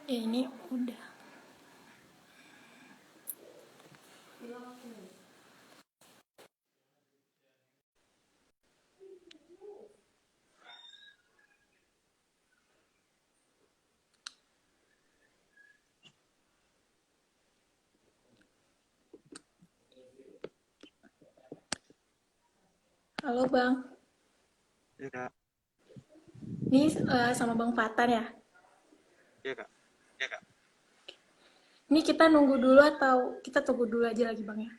Ya ini udah. Halo Bang, Iya kak, ini sama Bang Fatan ya. iya kak, Ini kita nunggu dulu atau kita tunggu dulu aja lagi Bang ya?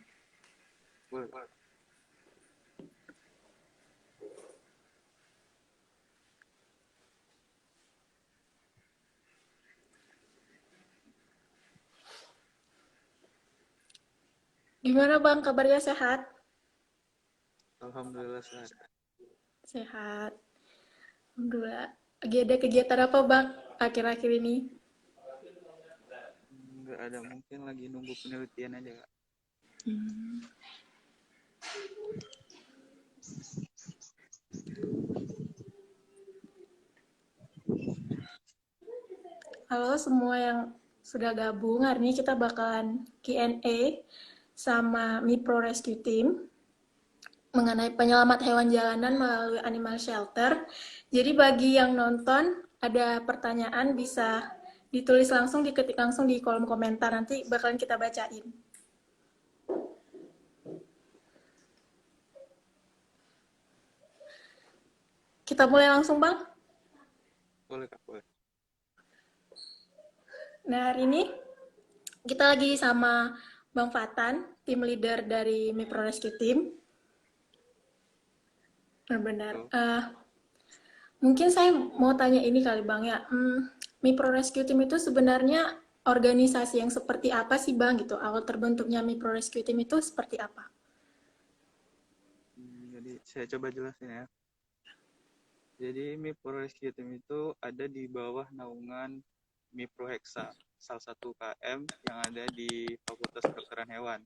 boleh. Gimana Bang, kabarnya sehat? Alhamdulillah sehat. Sehat. Alhamdulillah. Lagi ada kegiatan apa Bang akhir-akhir ini? Nggak ada, mungkin lagi nunggu penelitian aja kak. Halo semua yang sudah gabung, hari ini kita bakalan Q&A sama Mipro Rescue Team mengenai penyelamat hewan jalanan melalui animal shelter. Jadi bagi yang nonton, ada pertanyaan bisa ditulis langsung, diketik langsung di kolom komentar. Nanti bakalan kita bacain. Kita mulai langsung, Bang. Boleh kak, boleh. Nah, hari ini kita lagi sama Bang Fatan, tim leader dari Mipro Rescue Team. Benar-benar. Betul. Mungkin saya mau tanya ini kali Bang ya. Mipro Rescue Team itu sebenarnya organisasi yang seperti apa sih Bang gitu? Awal terbentuknya Mipro Rescue Team itu seperti apa? Jadi saya coba jelasin ya. Jadi MIPRO Rescue Team itu ada di bawah naungan MIPRO Hexa, salah satu KM yang ada di Fakultas Kedokteran Hewan.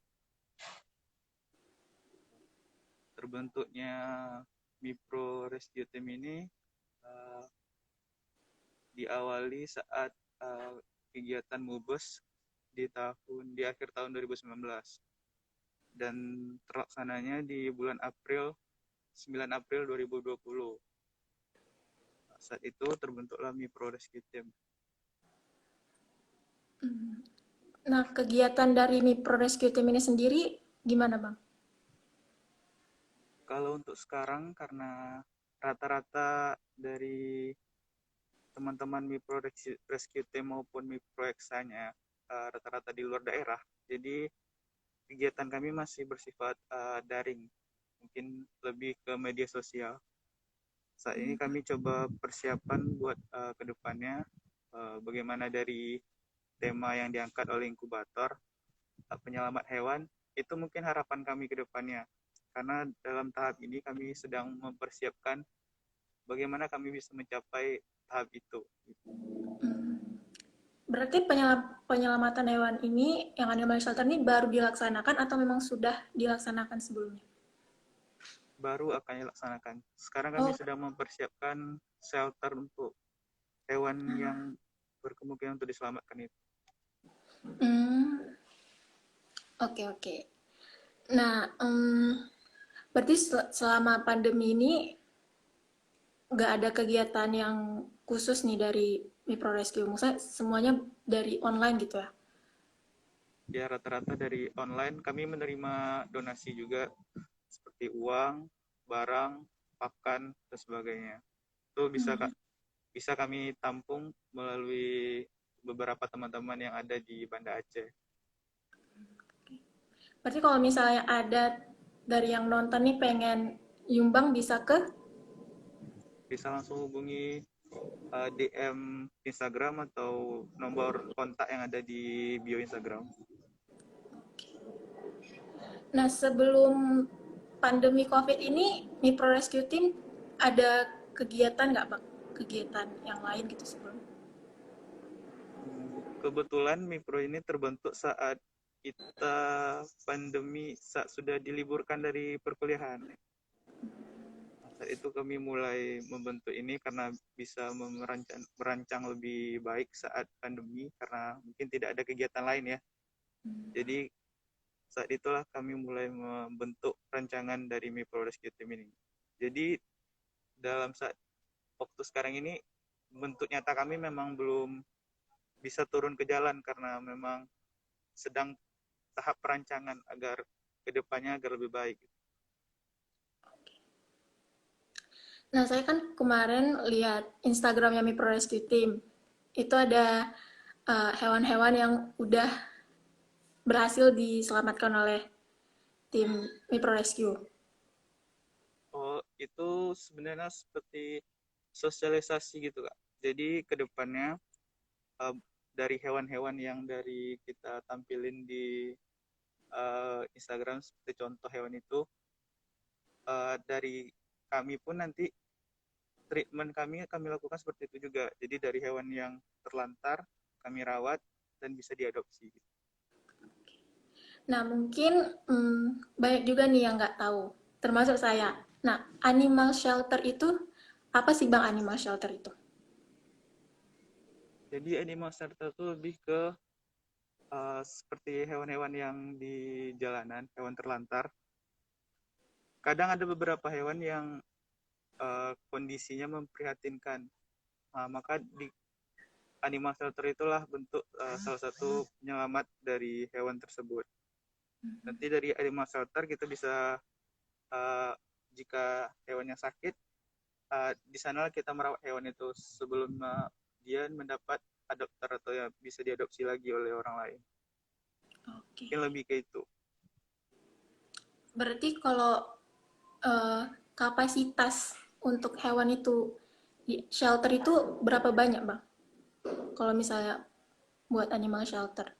Terbentuknya MIPRO Rescue Team ini uh, diawali saat kegiatan MUBES di akhir tahun 2019 dan terlaksananya di bulan 9 April 2020. Saat itu terbentuklah MIPRO Rescue Team. Nah, kegiatan dari Mipro Rescue Team ini sendiri gimana Bang? Kalau untuk sekarang, karena rata-rata dari teman-teman MIPRO Rescue Team maupun MIPRO Eksanya rata-rata di luar daerah, jadi kegiatan kami masih bersifat daring, mungkin lebih ke media sosial. Saat ini kami coba persiapan buat kedepannya, bagaimana dari tema yang diangkat oleh inkubator, penyelamat hewan, itu mungkin harapan kami ke depannya. Karena dalam tahap ini kami sedang mempersiapkan bagaimana kami bisa mencapai tahap itu. Berarti penyelamatan hewan ini, yang animal shelter ini baru dilaksanakan atau memang sudah dilaksanakan sebelumnya? Baru akan dilaksanakan. Sekarang kami Oh, sedang mempersiapkan shelter untuk hewan yang berkemungkinan untuk diselamatkan itu. hmm, oke oke. Nah, berarti selama pandemi ini nggak ada kegiatan yang khusus nih dari Mipro Rescue? Maksudnya semuanya dari online gitu ya? Ya, rata-rata dari online. Kami menerima donasi juga seperti uang, barang, pakan, dan sebagainya. Itu bisa kami tampung melalui beberapa teman-teman yang ada di Banda Aceh. Berarti kalau misalnya ada dari yang nonton nih pengen nyumbang bisa ke. Bisa langsung hubungi DM Instagram atau nomor kontak yang ada di bio Instagram. Nah, sebelum pandemi COVID ini, Mipro Rescue Team ada kegiatan nggak, Bang? Kegiatan yang lain gitu sebelum? Kebetulan Mipro ini terbentuk saat kita pandemi, saat sudah diliburkan dari perkuliahan. Saat itu kami mulai membentuk ini karena bisa merancang lebih baik saat pandemi karena mungkin tidak ada kegiatan lain ya. Jadi saat itulah kami mulai membentuk rancangan dari Mi Pro Rescue Team ini. Jadi dalam saat waktu sekarang ini bentuk nyata kami memang belum bisa turun ke jalan karena memang sedang tahap perancangan agar kedepannya agar lebih baik. Nah, saya kan kemarin lihat Instagramnya Mi Pro Rescue Team. Itu ada hewan-hewan yang udah berhasil diselamatkan oleh tim Mi Pro Rescue. Oh, itu sebenarnya seperti sosialisasi gitu, Kak. Jadi kedepannya dari hewan-hewan yang dari kita tampilin di Instagram seperti contoh hewan itu dari kami pun nanti treatment kami lakukan seperti itu juga. Jadi dari hewan yang terlantar kami rawat dan bisa diadopsi. Nah, mungkin banyak juga nih yang nggak tahu, termasuk saya. Nah, animal shelter itu apa sih Bang animal shelter itu? Jadi animal shelter itu lebih ke seperti hewan-hewan yang di jalanan, hewan terlantar. Kadang ada beberapa hewan yang kondisinya memprihatinkan. Maka di animal shelter itulah bentuk salah satu penyelamat dari hewan tersebut. Nanti dari animal shelter kita bisa uh, jika hewannya sakit, di sana kita merawat hewan itu sebelum dia mendapat adopter atau ya bisa diadopsi lagi oleh orang lain. Oke. Mungkin lebih ke itu. Berarti kalau eh, kapasitas untuk hewan itu di shelter itu berapa banyak, Bang? Kalau misalnya buat animal shelter.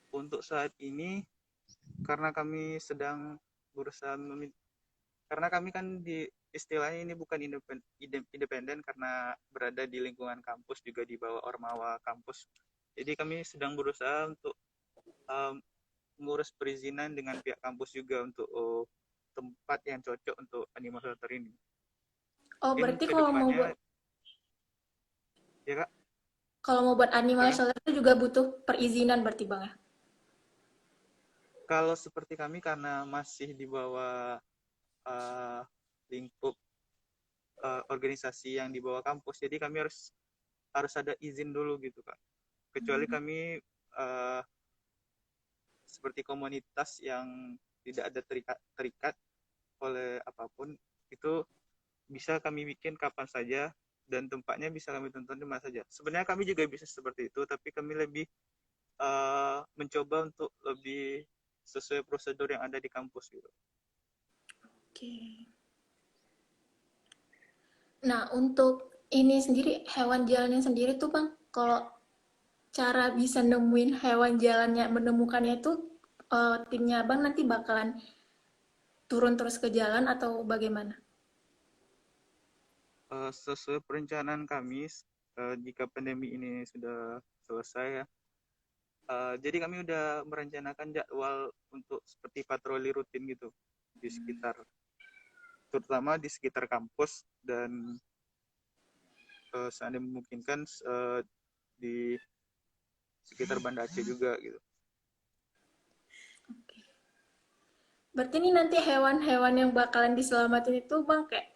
Untuk saat ini karena kami sedang berusaha karena kami kan di istilahnya ini bukan independen karena berada di lingkungan kampus juga di bawah ormawa kampus. Jadi kami sedang berusaha untuk um, mengurus perizinan dengan pihak kampus juga untuk tempat yang cocok untuk animal shelter ini. Oh, Mungkin berarti kedepannya ya kak, kalau mau buat animal silakan. shelter itu juga butuh perizinan berarti Bang ya? Kalau seperti kami karena masih di bawah uh, lingkup organisasi yang di bawah kampus, jadi kami harus ada izin dulu gitu kak. Kecuali kami uh, seperti komunitas yang tidak ada terikat oleh apapun, itu bisa kami bikin kapan saja dan tempatnya bisa kami tonton di mana saja. Sebenarnya kami juga bisa seperti itu, tapi kami lebih mencoba untuk lebih sesuai prosedur yang ada di kampus gitu. Oke. Nah, untuk ini sendiri, hewan jalannya sendiri tuh Bang, kalau cara bisa nemuin hewan jalannya, menemukannya itu timnya Bang nanti bakalan turun terus ke jalan atau bagaimana? Sesuai perencanaan kami, jika pandemi ini sudah selesai ya, jadi kami udah merencanakan jadwal untuk seperti patroli rutin gitu di sekitar, terutama di sekitar kampus dan seandainya memungkinkan di sekitar Banda Aceh juga gitu. Berarti ini nanti hewan-hewan yang bakalan diselamatin itu Bang kayak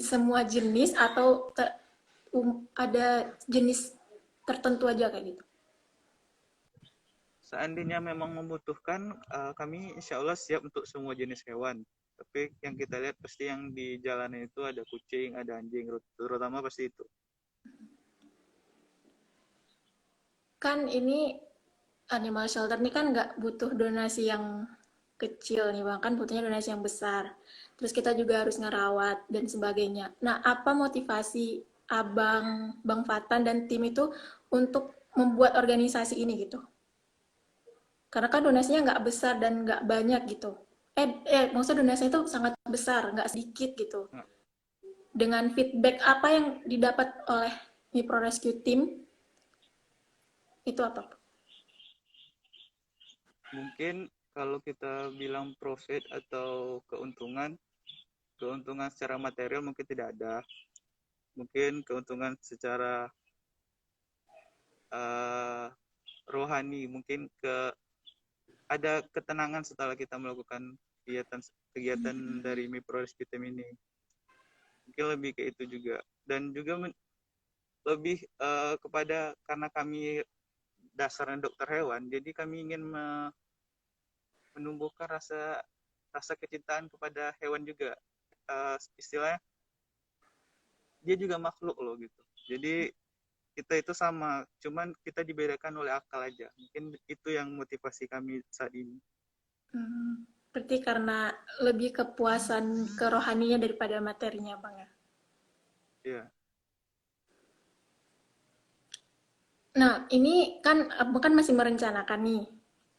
semua jenis atau ada jenis tertentu aja kayak gitu? Seandainya memang membutuhkan, kami insya Allah siap untuk semua jenis hewan. Tapi yang kita lihat pasti yang di jalanan itu ada kucing, ada anjing, terutama pasti itu. Kan ini animal shelter ini kan nggak butuh donasi yang kecil nih bang, kan butuhnya donasi yang besar. Terus kita juga harus ngerawat dan sebagainya. Nah, apa motivasi abang, bang Fatan dan tim itu untuk membuat organisasi ini gitu? Karena kan donasinya nggak besar dan nggak banyak gitu. Maksudnya donasinya itu sangat besar, nggak sedikit gitu. Nah, Dengan feedback apa yang didapat oleh Mipro Rescue Team, itu apa? mungkin kalau kita bilang profit atau keuntungan, keuntungan secara material mungkin tidak ada, mungkin keuntungan secara uh, rohani, mungkin ada ketenangan setelah kita melakukan kegiatan dari Mipro Rescue Team ini, mungkin lebih ke itu juga. Dan juga lebih kepada, karena kami dasarnya dokter hewan, jadi kami ingin menumbuhkan rasa kecintaan kepada hewan juga. Istilahnya dia juga makhluk loh gitu, jadi kita itu sama, cuman kita dibedakan oleh akal aja. Mungkin itu yang motivasi kami saat ini. Berarti karena lebih kepuasan kerohaninya daripada materinya, Bang ya? Iya. Nah, ini kan Abang kan masih merencanakan nih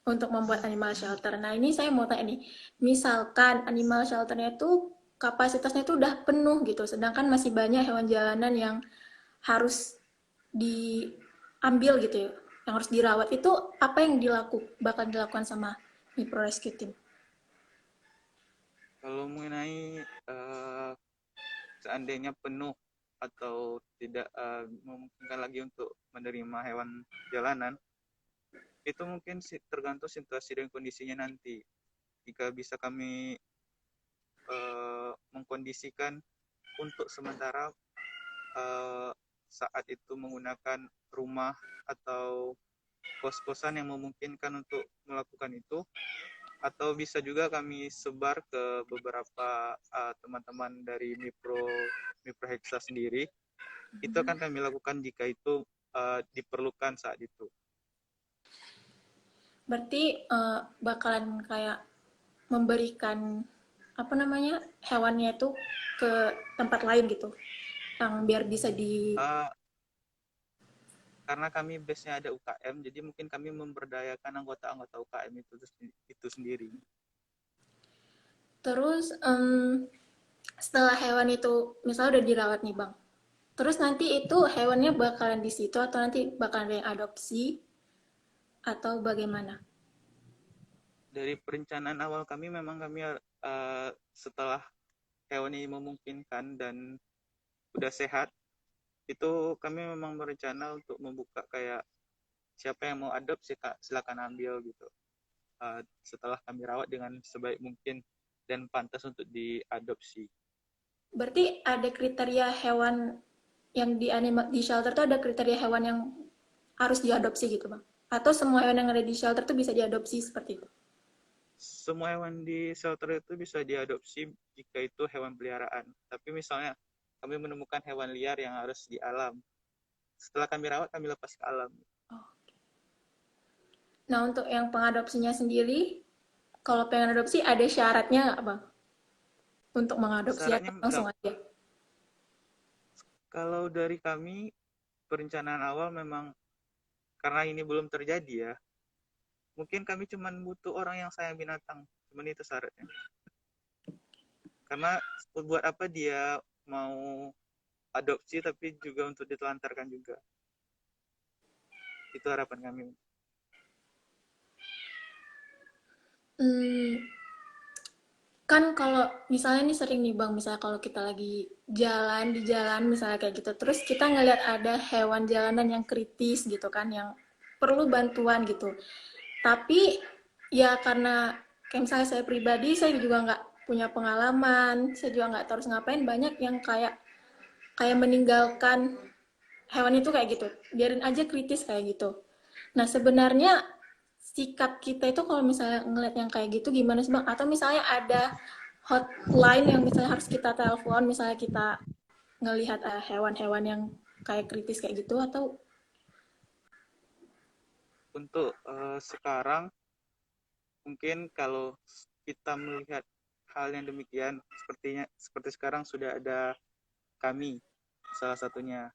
untuk membuat animal shelter. Nah, ini saya mau tanya nih, misalkan animal shelternya itu kapasitasnya itu udah penuh gitu, sedangkan masih banyak hewan jalanan yang harus diambil gitu ya, yang harus dirawat. Itu apa yang bakal dilakukan sama Mipro Rescue Team? Kalau mengenai seandainya penuh atau tidak memungkinkan lagi untuk menerima hewan jalanan, itu mungkin tergantung situasi dan kondisinya nanti. Jika bisa kami mengkondisikan untuk sementara saat itu menggunakan rumah atau kos-kosan yang memungkinkan untuk melakukan itu, atau bisa juga kami sebar ke beberapa teman-teman dari Mipro Hexa sendiri. Itu akan kami lakukan jika itu diperlukan saat itu. Berarti bakalan kayak memberikan apa namanya hewannya itu ke tempat lain gitu, yang biar bisa di. Karena kami base-nya ada UKM, jadi mungkin kami memberdayakan anggota-anggota UKM itu sendiri. Terus setelah hewan itu misalnya udah dirawat nih bang, terus nanti itu hewannya bakalan di situ atau nanti bakalan ada yang adopsi atau bagaimana? Dari perencanaan awal kami, memang kami setelah hewan ini memungkinkan dan udah sehat, itu kami memang berencana untuk membuka kayak siapa yang mau adopsi silakan ambil gitu. Setelah kami rawat dengan sebaik mungkin dan pantas untuk diadopsi. Berarti ada kriteria hewan yang di shelter tuh, ada kriteria hewan yang harus diadopsi gitu bang? Atau semua hewan yang ada di shelter tuh bisa diadopsi seperti itu? Semua hewan di shelter itu bisa diadopsi jika itu hewan peliharaan. Tapi misalnya kami menemukan hewan liar yang harus di alam, setelah kami rawat kami lepas ke alam. Oh. Nah untuk yang pengadopsinya sendiri, kalau pengen adopsi ada syaratnya nggak bang? Untuk mengadopsi atau Syaratnya langsung aja? kalau dari kami, perencanaan awal memang, karena ini belum terjadi ya, mungkin kami cuma butuh orang yang sayang binatang, cuma itu syaratnya. Karena buat apa dia mau adopsi tapi juga untuk ditelantarkan juga. Itu harapan kami. Hmm, kan kalau misalnya nih sering nih bang, misalnya kalau kita lagi jalan di jalan misalnya kayak gitu, terus kita ngelihat ada hewan jalanan yang kritis gitu kan, yang perlu bantuan gitu. Tapi ya karena kayak misalnya saya pribadi, saya juga nggak punya pengalaman, saya juga nggak tahu harus ngapain, banyak yang kayak kayak meninggalkan hewan itu kayak gitu, biarin aja kritis kayak gitu. Nah sebenarnya sikap kita itu kalau misalnya ngeliat yang kayak gitu gimana sih bang? Atau misalnya ada hotline yang misalnya harus kita telepon, misalnya kita ngelihat hewan-hewan yang kayak kritis kayak gitu, atau Untuk sekarang, mungkin kalau kita melihat hal yang demikian, seperti sekarang sudah ada kami, salah satunya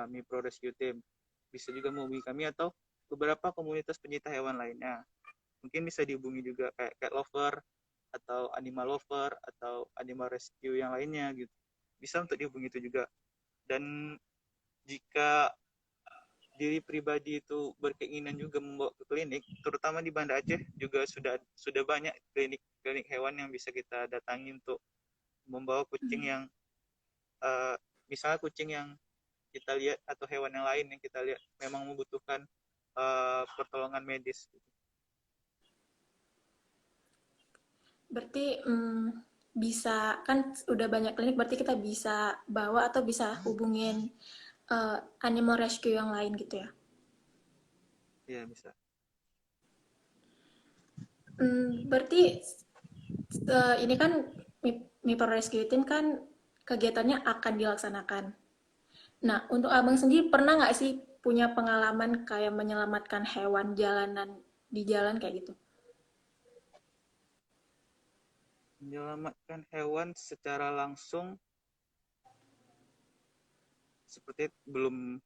Mipro Rescue Team, bisa juga menghubungi kami atau beberapa komunitas pencinta hewan lainnya. Mungkin bisa dihubungi juga kayak cat lover atau animal lover atau animal rescue yang lainnya gitu. Bisa untuk dihubungi itu juga. Dan jika diri pribadi itu berkeinginan juga membawa ke klinik, terutama di Banda Aceh juga sudah banyak klinik hewan yang bisa kita datangi untuk membawa kucing yang misalnya kucing yang kita lihat atau hewan yang lain yang kita lihat memang membutuhkan pertolongan medis. Berarti bisa kan udah banyak klinik, berarti kita bisa bawa atau bisa hubungin animal rescue yang lain gitu ya. Iya bisa. Berarti ini kan Mipro Rescue Team kan kegiatannya akan dilaksanakan. Nah, untuk abang sendiri pernah nggak sih punya pengalaman kayak menyelamatkan hewan jalanan di jalan kayak gitu? Menyelamatkan hewan secara langsung seperti belum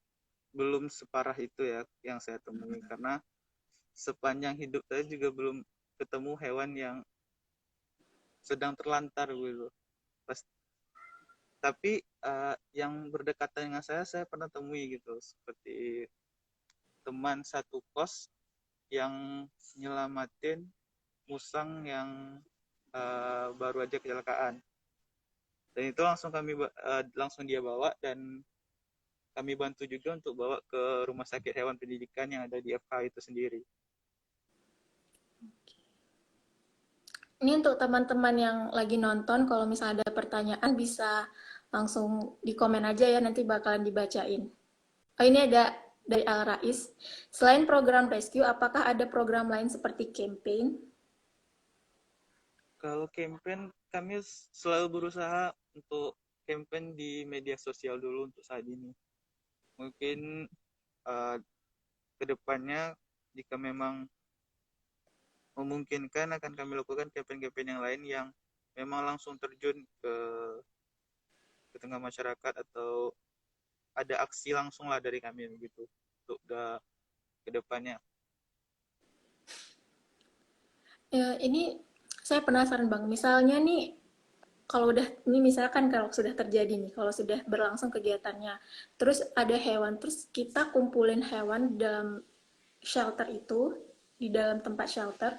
belum separah itu ya yang saya temui, karena sepanjang hidup saya juga belum ketemu hewan yang sedang terlantar gitu. Tapi yang berdekatan dengan saya pernah temui gitu, seperti teman satu kos yang nyelamatin musang yang baru aja kecelakaan, dan itu langsung dia bawa, dan kami bantu juga untuk bawa ke rumah sakit hewan pendidikan yang ada di FH itu sendiri. Ini untuk teman-teman yang lagi nonton, kalau misalnya ada pertanyaan bisa langsung di komen aja ya, nanti bakalan dibacain. Oh, ini ada dari Al Rais. Selain program rescue, apakah ada program lain seperti campaign? Kalau campaign, kami selalu berusaha untuk campaign di media sosial dulu untuk saat ini. Mungkin uh, kedepannya jika memang memungkinkan akan kami lakukan campaign-campaign yang lain yang memang langsung terjun ke tengah masyarakat, atau ada aksi langsung lah dari kami begitu untuk kedepannya. Ya, ini saya penasaran Bang, misalnya nih kalau udah ini misalkan kalau sudah terjadi nih, kalau sudah berlangsung kegiatannya, terus ada hewan, terus kita kumpulin hewan dalam shelter itu, di dalam tempat shelter,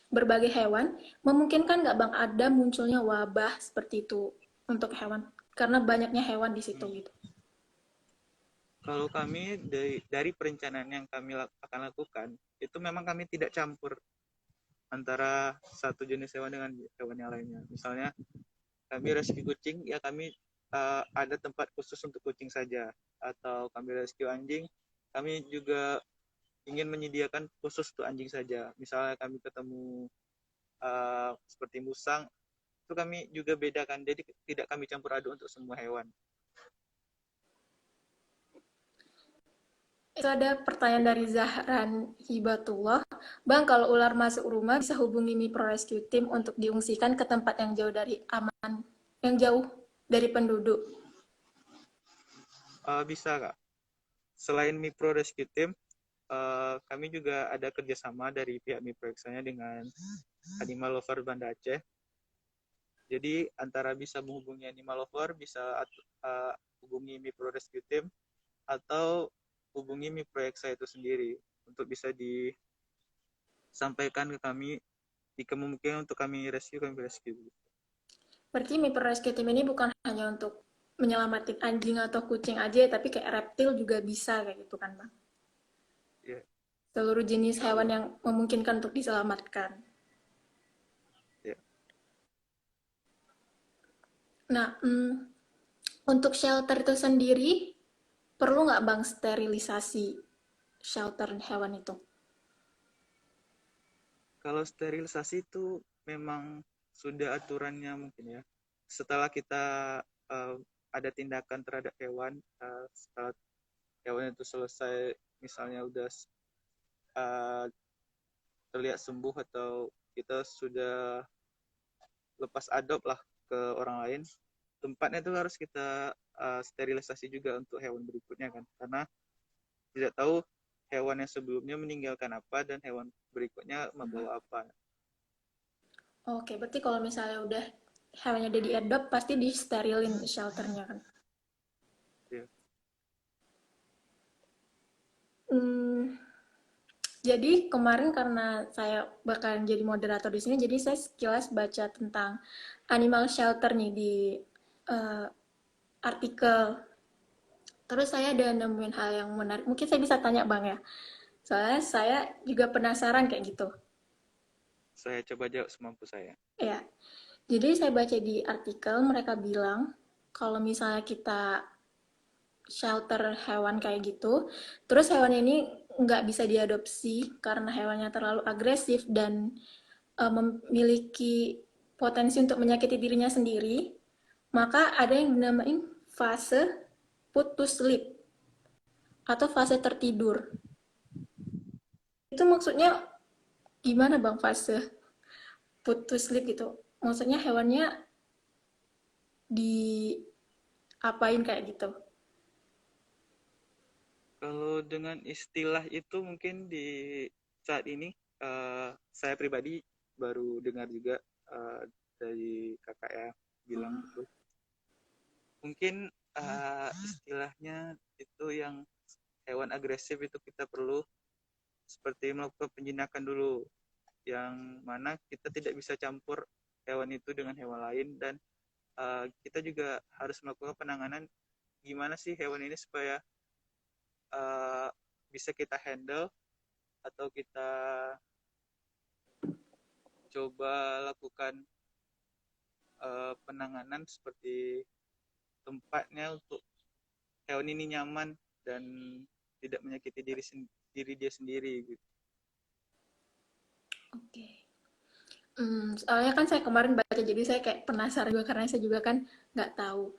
berbagai hewan, memungkinkan nggak Bang ada munculnya wabah seperti itu untuk hewan? Karena banyaknya hewan di situ Hmm. gitu. Kalau kami dari perencanaan yang kami akan lakukan, itu memang kami tidak campur antara satu jenis hewan dengan hewan yang lainnya. Misalnya kami rescue kucing, ya kami ada tempat khusus untuk kucing saja. Atau kami rescue anjing, kami juga ingin menyediakan khusus untuk anjing saja. Misalnya kami ketemu seperti musang, itu kami juga bedakan. Jadi tidak kami campur aduk untuk semua hewan. Itu ada pertanyaan dari Zahran Hibatullah. Bang, kalau ular masuk rumah bisa hubungi Mipro Rescue Team untuk diungsikan ke tempat yang jauh dari aman, yang jauh dari penduduk. Bisa kak. Selain Mipro Rescue Team, kami juga ada kerjasama dari pihak Mipro Eksanya dengan Animal Lover Banda Aceh. Jadi antara bisa menghubungi Animal Lover, bisa hubungi Mipro Rescue Team, atau hubungi Mipro Eksa itu sendiri untuk bisa disampaikan ke kami jika memungkinkan untuk kami rescue. Berarti Mipro Rescue Team ini bukan hanya untuk menyelamatin anjing atau kucing aja, tapi kayak reptil juga bisa kayak gitu kan, Bang? Ya, Seluruh jenis insya hewan Allah. yang memungkinkan untuk diselamatkan. Ya. Nah, untuk shelter itu sendiri, perlu nggak Bang sterilisasi shelter hewan itu? Kalau sterilisasi itu memang sudah aturannya mungkin ya. Setelah kita uh, ada tindakan terhadap hewan, setelah hewan itu selesai, misalnya udah uh, terlihat sembuh atau kita sudah lepas adopt lah ke orang lain, tempatnya itu harus kita sterilisasi juga untuk hewan berikutnya kan, karena tidak tahu hewan yang sebelumnya meninggalkan apa dan hewan berikutnya membawa apa. Oke, berarti kalau misalnya udah hewannya udah diadopt, pasti di sterilin shelternya kan? Ya. Hmm, Jadi kemarin karena saya bakalan jadi moderator di sini, jadi saya sekilas baca tentang animal shelter nih di eh, artikel. Terus saya ada nemuin hal yang menarik. Mungkin saya bisa tanya Bang ya. Soalnya saya juga penasaran kayak gitu. Saya coba jawab semampu saya. Ya, jadi saya baca di artikel mereka bilang kalau misalnya kita shelter hewan kayak gitu, terus hewan ini nggak bisa diadopsi karena hewannya terlalu agresif dan memiliki potensi untuk menyakiti dirinya sendiri, maka ada yang dinamain fase put to sleep atau fase tertidur. Itu maksudnya gimana Bang fase put to sleep gitu? Maksudnya hewannya diapain kayak gitu? Kalau dengan istilah itu mungkin di saat ini saya pribadi baru dengar juga dari kakak ya bilang Oh, itu. Mungkin istilahnya itu yang hewan agresif itu kita perlu seperti melakukan penjinakan dulu, yang mana kita tidak bisa campur hewan itu dengan hewan lain, dan kita juga harus melakukan penanganan gimana sih hewan ini supaya uh, bisa kita handle atau kita coba lakukan penanganan seperti tempatnya untuk hewan ini nyaman dan tidak menyakiti diri dia sendiri gitu. oke. Okay. Soalnya kan saya kemarin baca, jadi saya kayak penasaran juga karena saya juga kan nggak tahu.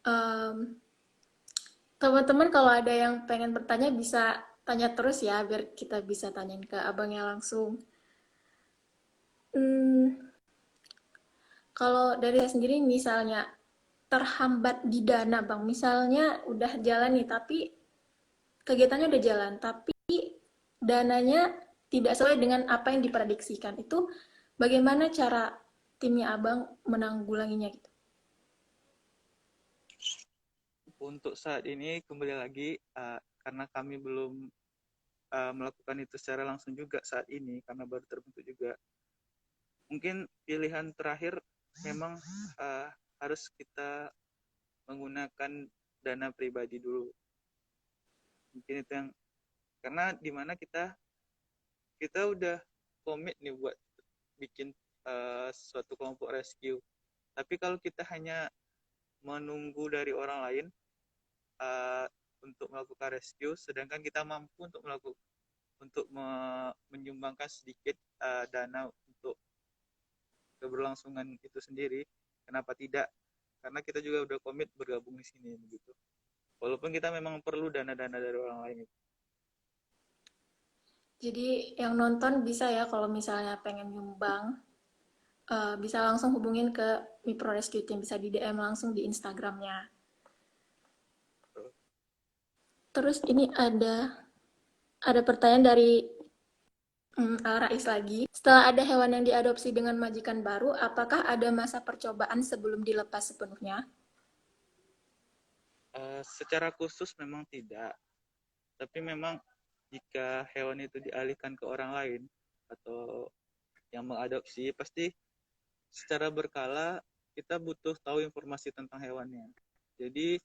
Um, Teman-teman kalau ada yang pengen bertanya bisa tanya terus ya, biar kita bisa tanyain ke abangnya langsung. Hmm, Kalau dari saya sendiri misalnya terhambat di dana bang, misalnya udah jalan nih, tapi kegiatannya udah jalan, tapi dananya tidak sesuai dengan apa yang diprediksikan. Itu bagaimana cara timnya abang menanggulanginya gitu? Untuk saat ini kembali lagi karena kami belum melakukan itu secara langsung juga saat ini karena baru terbentuk juga. Mungkin pilihan terakhir memang uh, harus kita menggunakan dana pribadi dulu. Mungkin itu yang karena dimana kita udah komit nih buat bikin suatu kelompok rescue. Tapi kalau kita hanya menunggu dari orang lain uh, untuk melakukan rescue, sedangkan kita mampu untuk menyumbangkan sedikit dana untuk keberlangsungan itu sendiri, kenapa tidak? Karena kita juga udah komit bergabung di sini begitu. Walaupun kita memang perlu dana-dana dari orang lain. Jadi yang nonton bisa ya kalau misalnya pengen nyumbang, bisa langsung hubungin ke Mipro Rescue Team, bisa di DM langsung di Instagramnya. Terus ini ada pertanyaan dari Rais lagi. Setelah ada hewan yang diadopsi dengan majikan baru, apakah ada masa percobaan sebelum dilepas sepenuhnya? Secara khusus memang tidak, tapi memang jika hewan itu dialihkan ke orang lain atau yang mengadopsi, pasti secara berkala kita butuh tahu informasi tentang hewannya. Jadi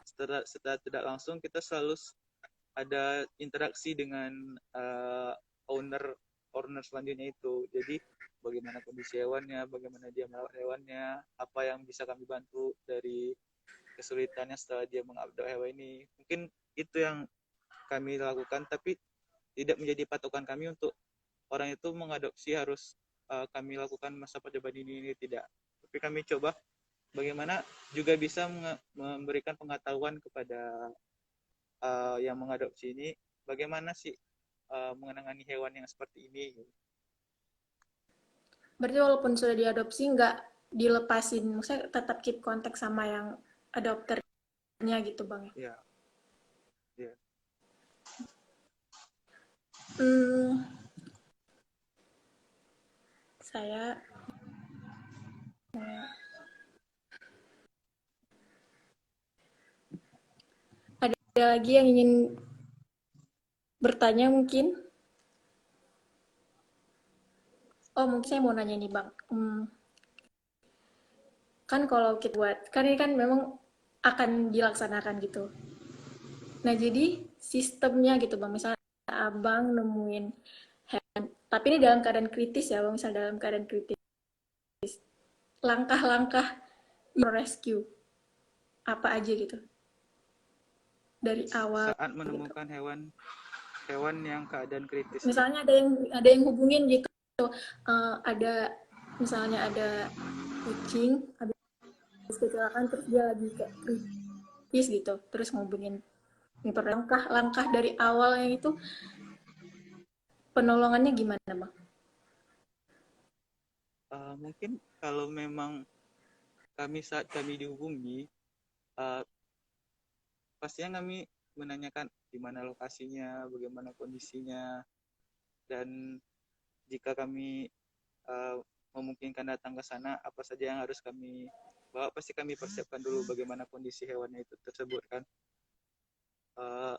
setelah tidak langsung kita selalu ada interaksi dengan owner owner selanjutnya itu. Jadi bagaimana kondisi hewannya, bagaimana dia merawat hewannya, apa yang bisa kami bantu dari kesulitannya setelah dia mengupload hewan ini. Mungkin itu yang kami lakukan, tapi tidak menjadi patokan kami untuk orang itu mengadopsi harus kami lakukan masa percobaan ini tidak. Tapi kami coba bagaimana juga bisa memberikan pengetahuan kepada yang mengadopsi ini, bagaimana sih mengenangani hewan yang seperti ini. Berarti walaupun sudah diadopsi, nggak dilepasin, maksudnya tetap keep kontak sama yang adopternya gitu bang ya? Ya, ya. Hmm, saya ada lagi yang ingin bertanya mungkin. Oh, mungkin saya mau nanya nih, Bang. Kan kalau kita buat, kan ini kan memang akan dilaksanakan gitu. Nah, jadi sistemnya gitu, Bang. Misalnya Abang nemuin hewan, tapi ini dalam keadaan kritis ya, Bang. Misalnya dalam keadaan kritis. Langkah-langkah rescue apa aja gitu dari awal Saat gitu. menemukan hewan yang keadaan kritis gitu. Misalnya ada yang hubungin gitu, ada misalnya ada kucing habis kecelakaan terus dia lagi kayak kritis gitu, terus ngubungin langkah-langkah dari awalnya itu penolongannya gimana, Bang? Mungkin kalau memang saat kami dihubungi, uh, pastinya kami menanyakan di mana lokasinya, bagaimana kondisinya, dan jika kami uh, memungkinkan datang ke sana, apa saja yang harus kami bawa, pasti kami persiapkan dulu bagaimana kondisi hewannya itu tersebut kan. Uh,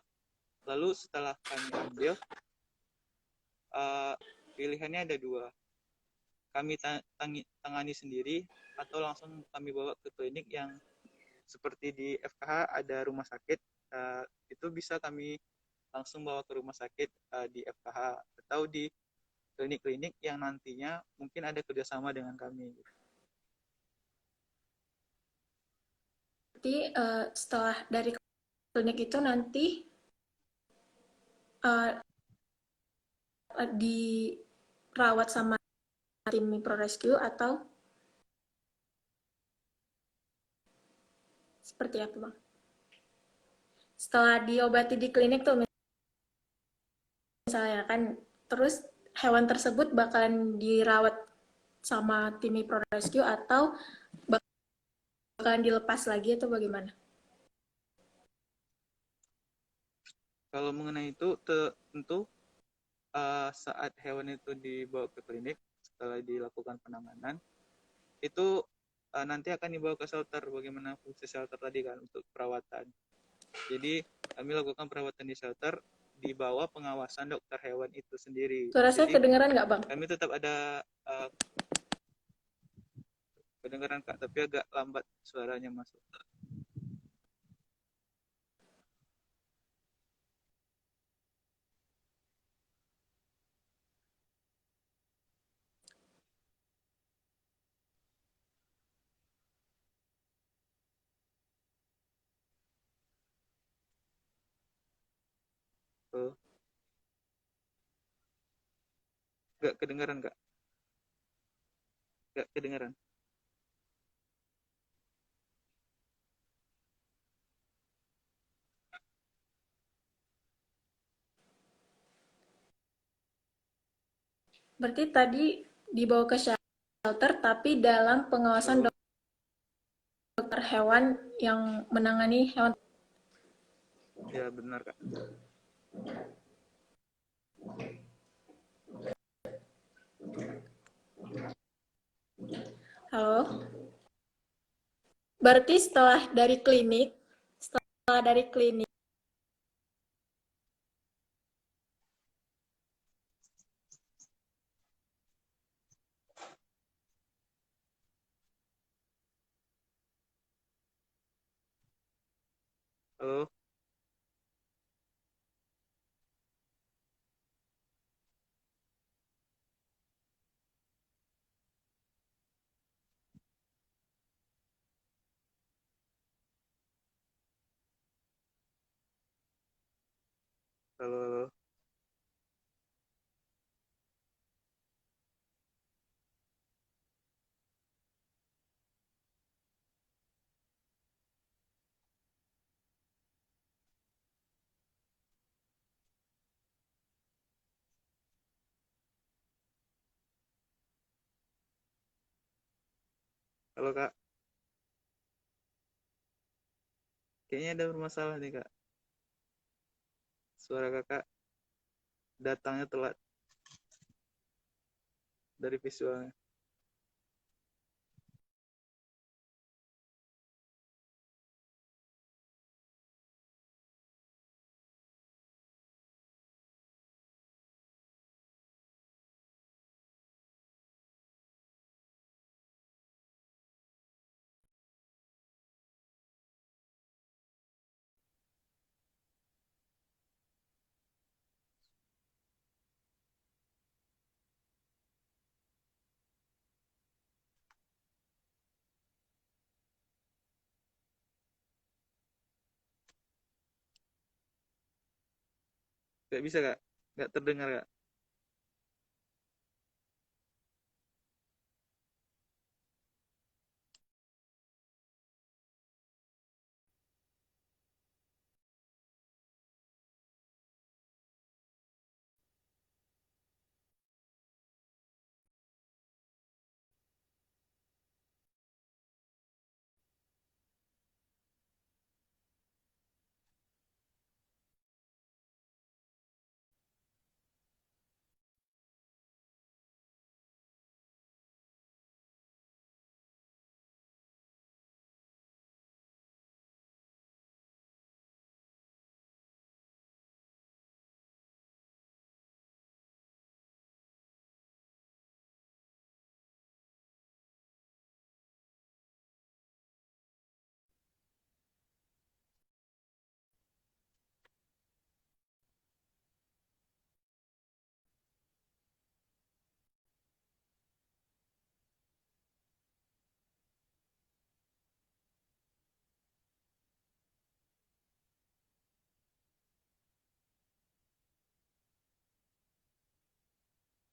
Lalu setelah kami ambil, uh, pilihannya ada dua, kami tangani sendiri atau langsung kami bawa ke klinik yang seperti di FKH ada rumah sakit, itu bisa kami langsung bawa ke rumah sakit di FKH atau di klinik-klinik yang nantinya mungkin ada kerjasama dengan kami. Berarti setelah dari klinik itu nanti uh, dirawat sama tim Pro Rescue atau seperti apa, Bang? Setelah diobati di klinik tuh misalnya kan, terus hewan tersebut bakalan dirawat sama tim Pro Rescue atau bakalan dilepas lagi atau bagaimana? Kalau mengenai itu tentu saat hewan itu dibawa ke klinik setelah dilakukan penanganan itu nanti akan dibawa ke shelter, bagaimana fungsi shelter tadi kan untuk perawatan. Jadi kami lakukan perawatan di shelter di bawah pengawasan dokter hewan itu sendiri. Suara saya Jadi kedengeran nggak, Bang? kami tetap ada kedengaran Kak, tapi agak lambat suaranya masuk. Tuh. Gak kedengaran Kak? Gak kedengaran. Berarti tadi dibawa ke shelter tapi dalam pengawasan Halo? dokter hewan yang menangani hewan. Ya benar Kak. Halo? Berarti setelah dari klinik, Halo? Halo? Halo? Halo Kak? Kayaknya ada bermasalah nih Kak. Suara Kakak datangnya telat dari visualnya. Nggak bisa kak, nggak terdengar kak.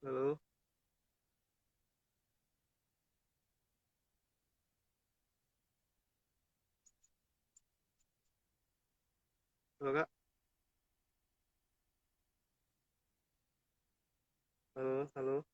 Halo, halo kak, halo, halo.